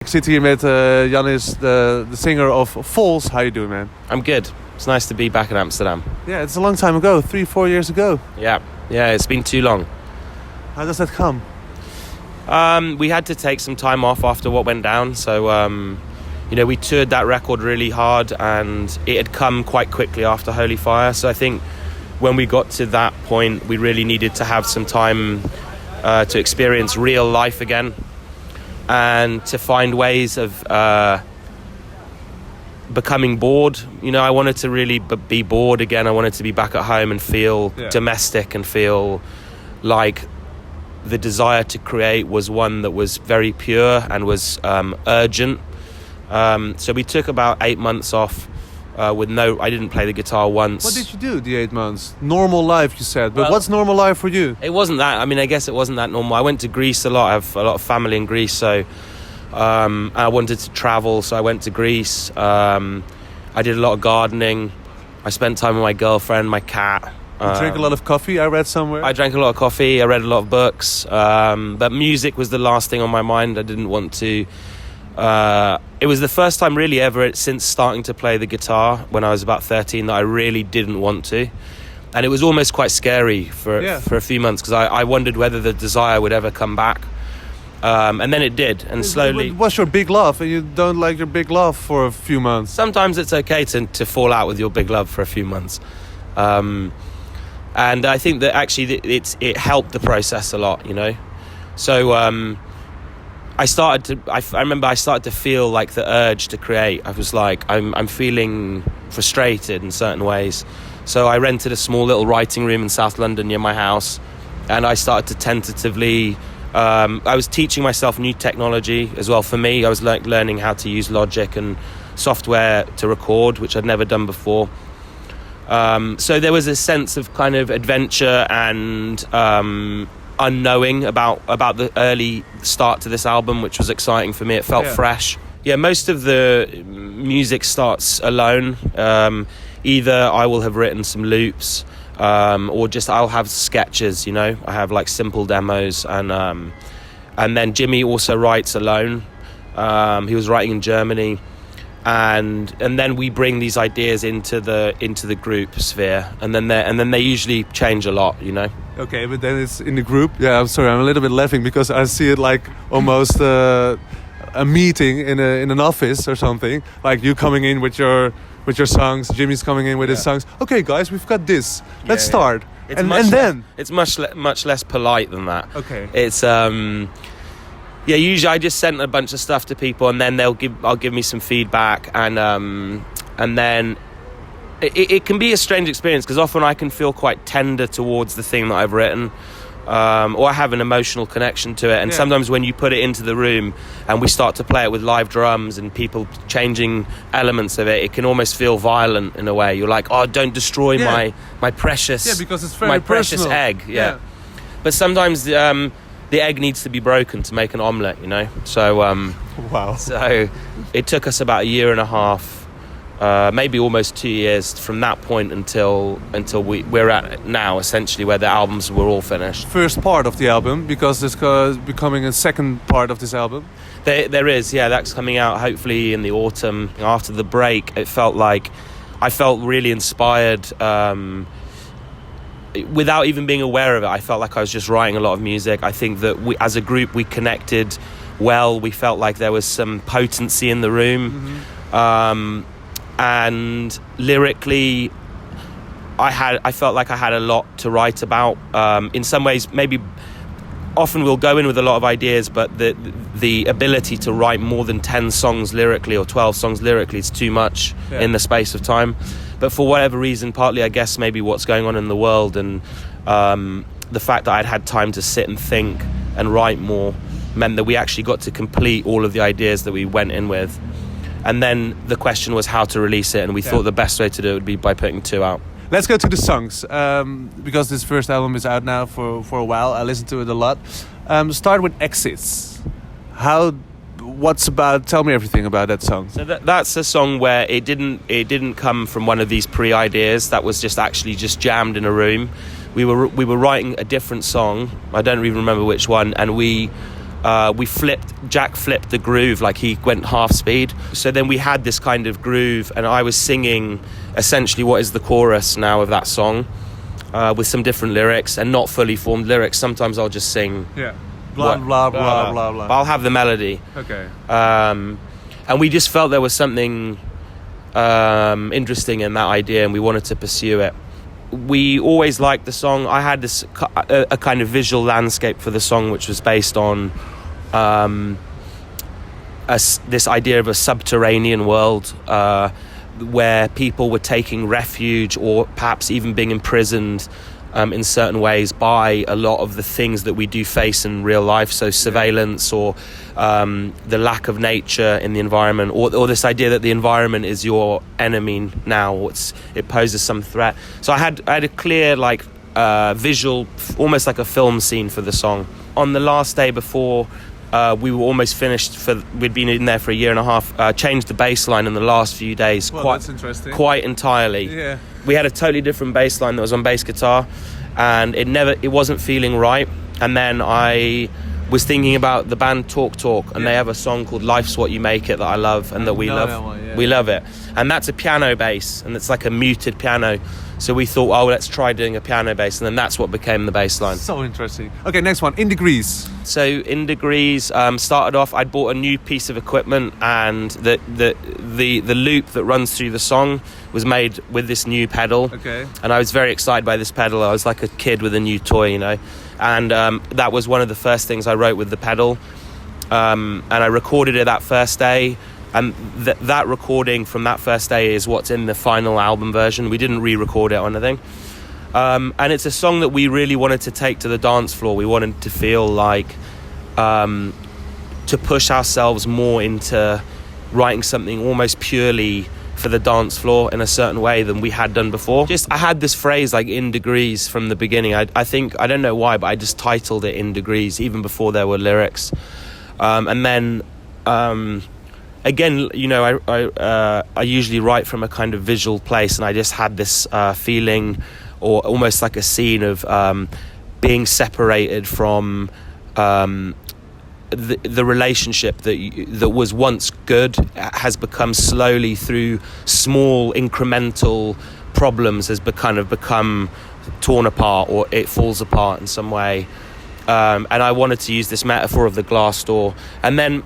Ik zit hier met Yannis, the singer of Foals. How you doing, man? I'm good. It's nice to be back in Amsterdam. Yeah, it's a long time ago, 3-4 years ago. Yeah, it's been too long. How does that come? We had to take some time off after what went down. So, we toured that record really hard and it had come quite quickly after Holy Fire. So I think when we got to that point, we really needed to have some time to experience real life again and to find ways of becoming bored. I wanted to really be bored again. I wanted to be back at home and feel domestic and feel like the desire to create was one that was very pure and was urgent. So we took about 8 months off I didn't play the guitar once. What did you do the 8 months? Normal life, you said. But what's normal life for you? It wasn't that. I guess it wasn't that normal. I went to Greece a lot. I have a lot of family in Greece. So I wanted to travel. So I went to Greece. I did a lot of gardening. I spent time with my girlfriend, my cat. You drink a lot of coffee, I read somewhere. I drank a lot of coffee. I read a lot of books. But music was the last thing on my mind. I didn't want to... it was the first time really ever since starting to play the guitar when I was about 13 that I really didn't want to. And it was almost quite scary for a few months because I wondered whether the desire would ever come back. And then it did, and slowly... What's your big love? And you don't like your big love for a few months? Sometimes it's okay to fall out with your big love for a few months. And I think that actually it helped the process a lot, So... I remember I started to feel like the urge to create. I was like, I'm feeling frustrated in certain ways. So I rented a small little writing room in South London near my house. And I started to tentatively, I was teaching myself new technology as well. For me, I was learning how to use Logic and software to record, which I'd never done before. So there was a sense of kind of adventure and... unknowing about the early start to this album, which was exciting for me. It felt fresh. Most of the music starts alone. Either I will have written some loops or just I'll have sketches, I have like simple demos, and then Jimmy also writes alone. He was writing in Germany, and then we bring these ideas into the group sphere, and then they usually change a lot, Okay, but then it's in the group. Yeah, I'm sorry, I'm a little bit laughing because I see it like almost a meeting in an office or something. Like you coming in with your songs, Jimmy's coming in with his songs. Okay, guys, we've got this. Let's start. It's much less polite than that. Okay. It's usually I just sent a bunch of stuff to people, and then I'll give me some feedback, and then. It can be a strange experience because often I can feel quite tender towards the thing that I've written, or I have an emotional connection to it. And sometimes when you put it into the room and we start to play it with live drums and people changing elements of it, it can almost feel violent in a way. You're like, oh, don't destroy my precious, because it's very precious egg. Yeah. But sometimes the egg needs to be broken to make an omelette, So wow. So it took us about a year and a half. Maybe almost 2 years from that point until we're at now, essentially, where the albums were all finished. First part of the album, because there's becoming a second part of this album. There is, that's coming out hopefully in the autumn. After the break, it felt like I felt really inspired. Without even being aware of it, I felt like I was just writing a lot of music. I think that we, as a group, we connected well. We felt like there was some potency in the room. Mm-hmm. And lyrically, I felt like I had a lot to write about. In some ways, maybe often we'll go in with a lot of ideas, but the ability to write more than 10 songs lyrically or 12 songs lyrically is too much in the space of time. But for whatever reason, partly I guess maybe what's going on in the world and the fact that I'd had time to sit and think and write more meant that we actually got to complete all of the ideas that we went in with. And then the question was how to release it, and we thought the best way to do it would be by putting 2 out. Let's go to the songs, because this first album is out now for a while. I listened to it a lot. Start with Exits. Tell me everything about that song. So that's a song where it didn't come from one of these pre-ideas. That was just jammed in a room. We were writing a different song. I don't even remember which one, and we Jack flipped the groove, like he went half speed. So then we had this kind of groove, and I was singing essentially what is the chorus now of that song, with some different lyrics and not fully formed lyrics. Sometimes I'll just sing blah blah blah blah blah. But I'll have the melody. Okay. And we just felt there was something interesting in that idea, and we wanted to pursue it. We always liked the song. I had this a kind of visual landscape for the song, which was based on this idea of a subterranean world where people were taking refuge, or perhaps even being imprisoned in certain ways by a lot of the things that we do face in real life. So surveillance, or the lack of nature in the environment, or this idea that the environment is your enemy now, or it poses some threat. So I had a clear visual, almost like a film scene for the song. On the last day before we were almost finished, we'd been in there for a year and a half, changed the bass line in the last few days. Well, that's interesting. Quite entirely. Yeah. We had a totally different bass line that was on bass guitar, and it wasn't feeling right. And then I was thinking about the band Talk, and they have a song called Life's What You Make It that I love, and that we love. That one, yeah. We love it. And that's a piano bass, and it's like a muted piano. So we thought, let's try doing a piano bass, and then that's what became the bass line. So interesting. Okay, next one, In Degrees. So In Degrees started off, I'd bought a new piece of equipment, and the loop that runs through the song was made with this new pedal. Okay. And I was very excited by this pedal. I was like a kid with a new toy, you know. And that was one of the first things I wrote with the pedal. And I recorded it that first day. And that recording from that first day is what's in the final album version. We didn't re-record it or anything. And it's a song that we really wanted to take to the dance floor. We wanted to feel like to push ourselves more into writing something almost purely for the dance floor in a certain way than we had done before. I had this phrase like In Degrees from the beginning. I think, I don't know why, but I just titled it In Degrees even before there were lyrics. And then again, you know, I usually write from a kind of visual place, and I just had this feeling, or almost like a scene of being separated from the relationship that was once good, has become slowly, through small incremental problems, has become torn apart, or it falls apart in some way. And I wanted to use this metaphor of the glass door, and then,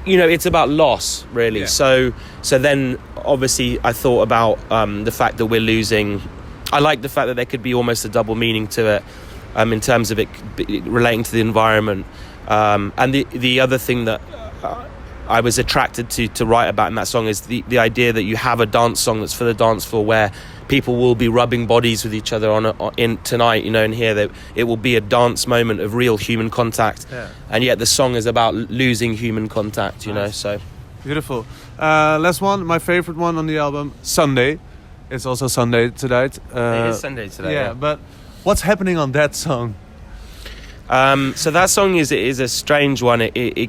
you know, it's about loss, really. Yeah. So then, obviously, I thought about the fact that we're losing. I like the fact that there could be almost a double meaning to it, in terms of it relating to the environment. And the other thing that I was attracted to write about in that song is the idea that you have a dance song that's for the dance floor, where people will be rubbing bodies with each other in tonight, you know, and here that it will be a dance moment of real human contact. Yeah. And yet the song is about losing human contact, you know. So beautiful. Last one, my favorite one on the album, Sunday. It's also Sunday tonight. It is Sunday today. Yeah, but what's happening on that song? So that song is a strange one. It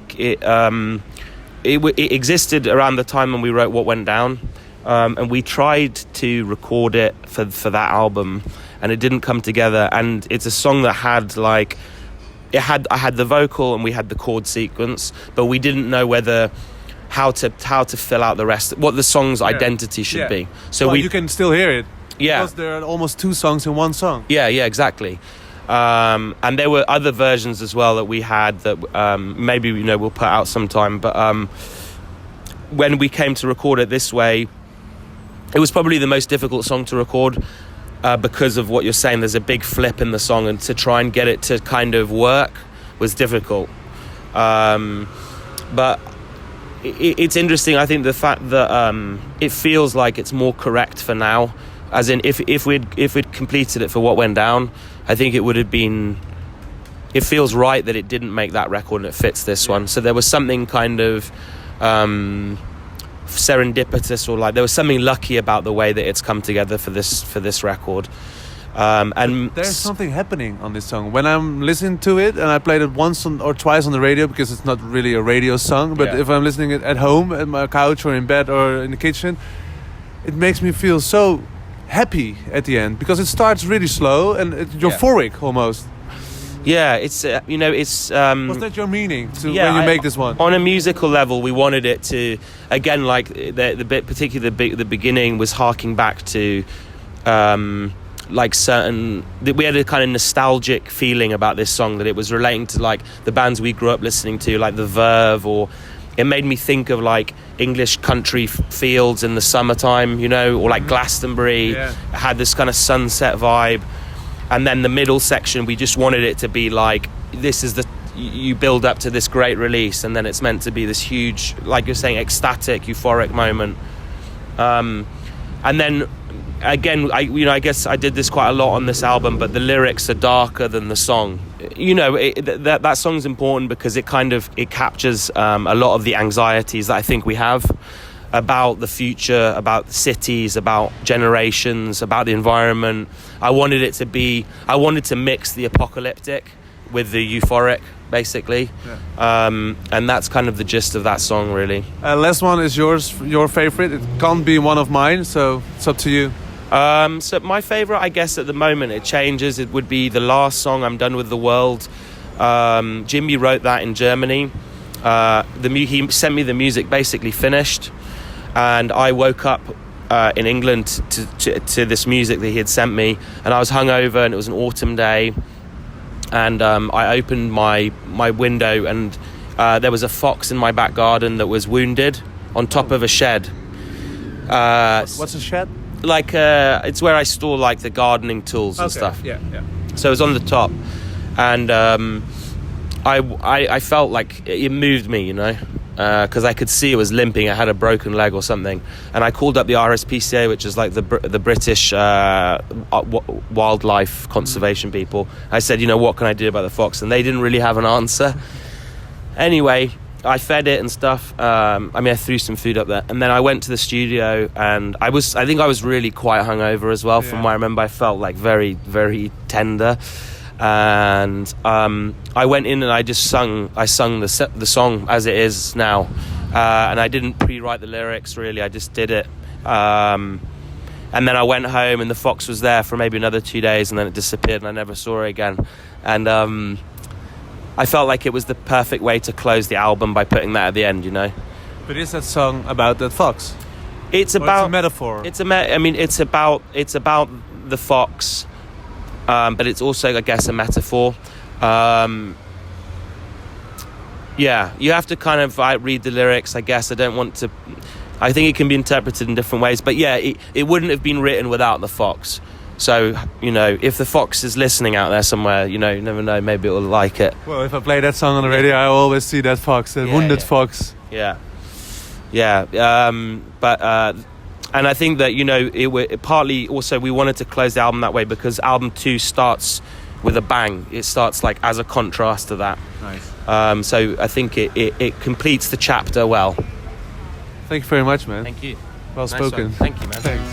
existed around the time when we wrote What Went Down. And we tried to record it for that album, and it didn't come together. And it's a song that had I had the vocal and we had the chord sequence, but we didn't know how to fill out the rest, what the song's identity should be. So you can still hear it. Yeah, because there are almost two songs in one song. Yeah, exactly. And there were other versions as well that we had that maybe, you know, we'll put out sometime. But when we came to record it this way, it was probably the most difficult song to record because of what you're saying. There's a big flip in the song, and to try and get it to kind of work was difficult. But it's interesting, I think, the fact that it feels like it's more correct for now. As in, if we'd completed it for What Went Down, I think it would have been. It feels right that it didn't make that record and it fits this one. So there was something kind of serendipitous, or there was something lucky about the way that it's come together for this record. And there's something happening on this song. When I'm listening to it, and I played it once or twice on the radio, because it's not really a radio song, but if I'm listening it at home, at my couch or in bed or in the kitchen, it makes me feel so happy at the end, because it starts really slow and it's euphoric almost. Yeah, it's it's. Was that your meaning when you make this one? On a musical level, we wanted it to, again, like the bit, particularly the beginning, was harking back to, like we had a kind of nostalgic feeling about this song, that it was relating to like the bands we grew up listening to, like the Verve, or it made me think of like English country fields in the summertime, or like Glastonbury. Yeah. It had this kind of sunset vibe. And then the middle section, we just wanted it to be like, this is you build up to this great release, and then it's meant to be this huge, like you're saying, ecstatic, euphoric moment. And then again, I guess I did this quite a lot on this album, but the lyrics are darker than the song. That song's important because it captures a lot of the anxieties that I think we have about the future, about cities, about generations, about the environment. I wanted to mix the apocalyptic with the euphoric, basically. Yeah. And that's kind of the gist of that song, really. Last one is your favorite. It can't be one of mine, so it's up to you. So my favorite, I guess at the moment, it changes. It would be the last song, I'm Done With The World. Jimmy wrote that in Germany. He sent me the music basically finished. And I woke up in England to this music that he had sent me, and I was hungover, and it was an autumn day, and I opened my window, and there was a fox in my back garden that was wounded on top of a shed. What's a shed? Like it's where I store like the gardening tools and stuff. Yeah. So it was on the top, and I felt like it moved me, because I could see it was limping. I had a broken leg or something, and I called up the RSPCA, which is like the British wildlife conservation people. I said, what can I do about the fox? And they didn't really have an answer. Anyway, I fed it and stuff. I threw some food up there, and then I went to the studio, and I think I was really quite hungover as well. From what I remember, I felt like very, very tender. And I went in and I sung the song as it is now, and I didn't pre-write the lyrics really. I just did it, and then I went home, and the fox was there for maybe another 2 days, and then it disappeared, and I never saw it again. And I felt like it was the perfect way to close the album by putting that at the end, But is that song about that fox? It's a metaphor. It's about the fox. But it's also, I guess, a metaphor. You have to kind of read the lyrics, I guess. I think it can be interpreted in different ways. But it wouldn't have been written without the fox. So, if the fox is listening out there somewhere, you never know, maybe it will like it. Well, if I play that song on the radio, I always see that fox, that wounded fox. Yeah. And I think that, it partly also we wanted to close the album that way because album 2 starts with a bang. It starts like as a contrast to that. Nice. So I think it completes the chapter well. Thank you very much, man. Thank you. Well spoken. Thank you, man. Thanks.